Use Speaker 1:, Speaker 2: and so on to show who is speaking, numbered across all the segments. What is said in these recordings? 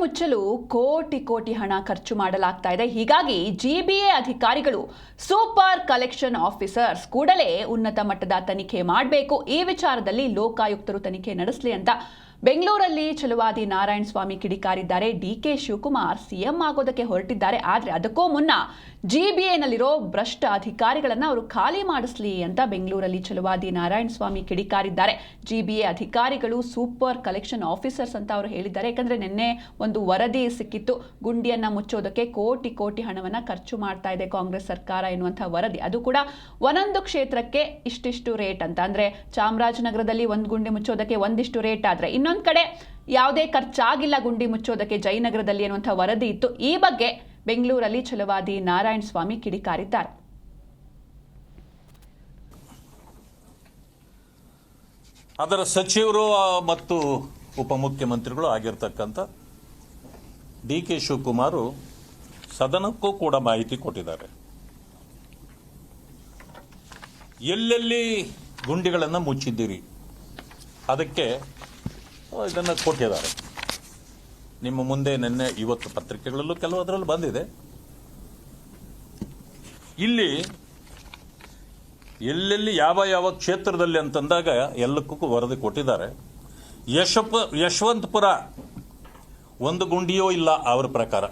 Speaker 1: ಮುಚ್ಚಲು ಕೋಟಿ ಕೋಟಿ ಹಣ ಖರ್ಚು ಮಾಡಲಾಗ್ತಾ ಇದೆ. ಹೀಗಾಗಿ ಜಿಬಿಎ ಅಧಿಕಾರಿಗಳು ಸೂಪರ್ ಕಲೆಕ್ಷನ್ ಆಫೀಸರ್ಸ್ ಕೂಡಲೇ ಉನ್ನತ ಮಟ್ಟದ ತನಿಖೆ ಮಾಡಬೇಕು. ಈ ವಿಚಾರದಲ್ಲಿ ಲೋಕಾಯುಕ್ತರು ತನಿಖೆ ನಡೆಸಲಿ ಅಂತ ಬೆಂಗಳೂರಲ್ಲಿ ಛಲವಾದಿ ನಾರಾಯಣಸ್ವಾಮಿ ಕಿಡಿಕಾರಿದ್ದಾರೆ. ಡಿಕೆ ಶಿವಕುಮಾರ್ ಸಿಎಂ ಆಗೋದಕ್ಕೆ ಹೊರಟಿದ್ದಾರೆ. ಆದರೆ ಅದಕ್ಕೂ ಮುನ್ನ ಜಿಬಿಎನಲ್ಲಿರೋ ಭ್ರಷ್ಟ ಅಧಿಕಾರಿಗಳನ್ನ ಅವರು ಖಾಲಿ ಮಾಡಿಸ್ಲಿ ಅಂತ ಬೆಂಗಳೂರಲ್ಲಿ ಛಲವಾದಿ ನಾರಾಯಣಸ್ವಾಮಿ ಕಿಡಿಕಾರಿದ್ದಾರೆ. ಜಿಬಿಎ ಅಧಿಕಾರಿಗಳು ಸೂಪರ್ ಕಲೆಕ್ಷನ್ ಆಫೀಸರ್ಸ್ ಅಂತ ಅವರು ಹೇಳಿದ್ದಾರೆ. ಯಾಕಂದ್ರೆ ನಿನ್ನೆ ಒಂದು ವರದಿ ಸಿಕ್ಕಿತ್ತು, ಗುಂಡಿಯನ್ನ ಮುಚ್ಚೋದಕ್ಕೆ ಕೋಟಿ ಕೋಟಿ ಹಣವನ್ನ ಖರ್ಚು ಮಾಡ್ತಾ ಇದೆ ಕಾಂಗ್ರೆಸ್ ಸರ್ಕಾರ ಎನ್ನುವಂತಹ ವರದಿ. ಅದು ಕೂಡ ಒಂದೊಂದು ಕ್ಷೇತ್ರಕ್ಕೆ ಇಷ್ಟಿಷ್ಟು ರೇಟ್ ಅಂತ, ಅಂದ್ರೆ ಚಾಮರಾಜನಗರದಲ್ಲಿ ಒಂದು ಗುಂಡಿ ಮುಚ್ಚೋದಕ್ಕೆ ಒಂದಿಷ್ಟು ರೇಟ್ ಆದ್ರೆ ಇನ್ನೊಂದು ಕಡೆ ಯಾವುದೇ ಖರ್ಚಾಗಿಲ್ಲ ಗುಂಡಿ ಮುಚ್ಚೋದಕ್ಕೆ ಜಯನಗರದಲ್ಲಿ ಎನ್ನುವಂತಹ ವರದಿ ಇತ್ತು. ಈ ಬಗ್ಗೆ ಬೆಂಗಳೂರಲ್ಲಿ ಛಲವಾದಿ ನಾರಾಯಣಸ್ವಾಮಿ ಕಿಡಿಕಾರಿದ್ದಾರೆ.
Speaker 2: ಅದರ ಸಚಿವರು ಮತ್ತು ಉಪಮುಖ್ಯಮಂತ್ರಿಗಳು ಆಗಿರ್ತಕ್ಕಂಥ ಡಿಕೆ ಶಿವಕುಮಾರ್ ಸದನಕ್ಕೂ ಕೂಡ ಮಾಹಿತಿ ಕೊಟ್ಟಿದ್ದಾರೆ. ಎಲ್ಲೆಲ್ಲಿ ಗುಂಡಿಗಳನ್ನು ಮುಚ್ಚಿದ್ದೀರಿ ಅದಕ್ಕೆ ಇದನ್ನು ಕೊಟ್ಟಿದ್ದಾರೆ. ನಿಮ್ಮ ಮುಂದೆ ನಿನ್ನೆ ಇವತ್ತು ಪತ್ರಿಕೆಗಳಲ್ಲೂ ಕೆಲವದರಲ್ಲೂ ಬಂದಿದೆ. ಇಲ್ಲಿ ಎಲ್ಲೆಲ್ಲಿ ಯಾವ ಯಾವ ಕ್ಷೇತ್ರದಲ್ಲಿ ಅಂತಂದಾಗ ಎಲ್ಲಕ್ಕೂ ವರದಿ ಕೊಟ್ಟಿದ್ದಾರೆ. ಯಶವಂತಪುರ ಒಂದು ಗುಂಡಿಯೂ ಇಲ್ಲ, ಅವರ ಪ್ರಕಾರ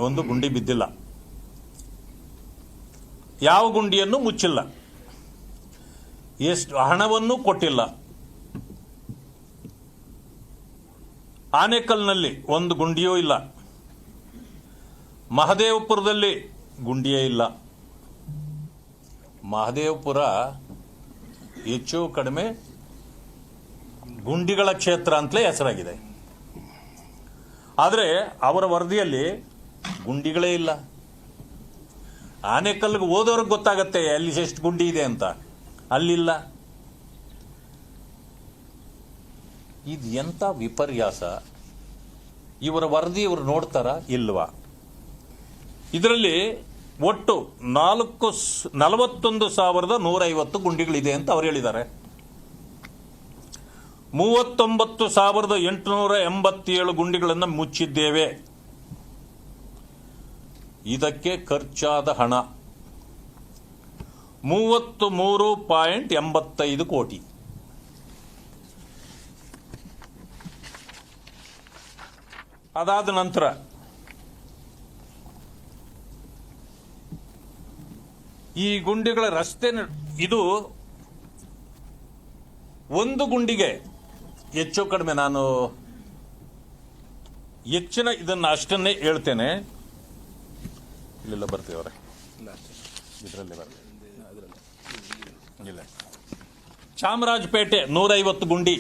Speaker 2: ಒಂದು ಗುಂಡಿ ಬಿದ್ದಿಲ್ಲ, ಯಾವ ಗುಂಡಿಯನ್ನು ಮುಚ್ಚಿಲ್ಲ, ಎಷ್ಟು ಹಣವನ್ನು ಕೊಟ್ಟಿಲ್ಲ. ಆನೇಕಲ್ನಲ್ಲಿ ಒಂದು ಗುಂಡಿಯೂ ಇಲ್ಲ, ಮಹದೇವಪುರದಲ್ಲಿ ಗುಂಡಿಯೇ ಇಲ್ಲ. ಮಹದೇವಪುರ ಹೆಚ್ಚು ಕಡಿಮೆ ಗುಂಡಿಗಳ ಕ್ಷೇತ್ರ ಅಂತಲೇ ಹೆಸರಾಗಿದೆ. ಆದರೆ ಅವರ ವರದಿಯಲ್ಲಿ ಗುಂಡಿಗಳೇ ಇಲ್ಲ. ಆನೇಕಲ್ಗೆ ಹೋದವ್ರಿಗೆ ಗೊತ್ತಾಗತ್ತೆ ಅಲ್ಲಿ ಎಷ್ಟು ಗುಂಡಿ ಇದೆ ಅಂತ, ಅಲ್ಲಿಲ್ಲ. ಇದು ಎಂಥ ವಿಪರ್ಯಾಸ! ಇವರ ವರದಿ ಇವರು ನೋಡ್ತಾರಾ ಇಲ್ವಾ? ಇದರಲ್ಲಿ ಒಟ್ಟು 41,150 ಗುಂಡಿಗಳಿದೆ ಅಂತ ಅವರು ಹೇಳಿದ್ದಾರೆ. 39,887 ಗುಂಡಿಗಳನ್ನು ಮುಚ್ಚಿದ್ದೇವೆ. ಇದಕ್ಕೆ ಖರ್ಚಾದ ಹಣ 33.85 ಕೋಟಿ. ಅದಾದ ನಂತರ ಈ ಗುಂಡಿಗಳ ರಸ್ತೆ, ಇದು ಒಂದು ಗುಂಡಿಗೆ ಹೆಚ್ಚು ಕಡಿಮೆ, ನಾನು ಹೆಚ್ಚಿನ ಇದನ್ನು ಅಷ್ಟನ್ನೇ ಹೇಳ್ತೇನೆ. ಇಲ್ಲೆಲ್ಲ ಬರ್ತೀವರೆ, ಇದರಲ್ಲಿ ಬರ್ತೀವಿ. ಇಲ್ಲ, ಚಾಮರಾಜಪೇಟೆ 150 ಗುಂಡಿ,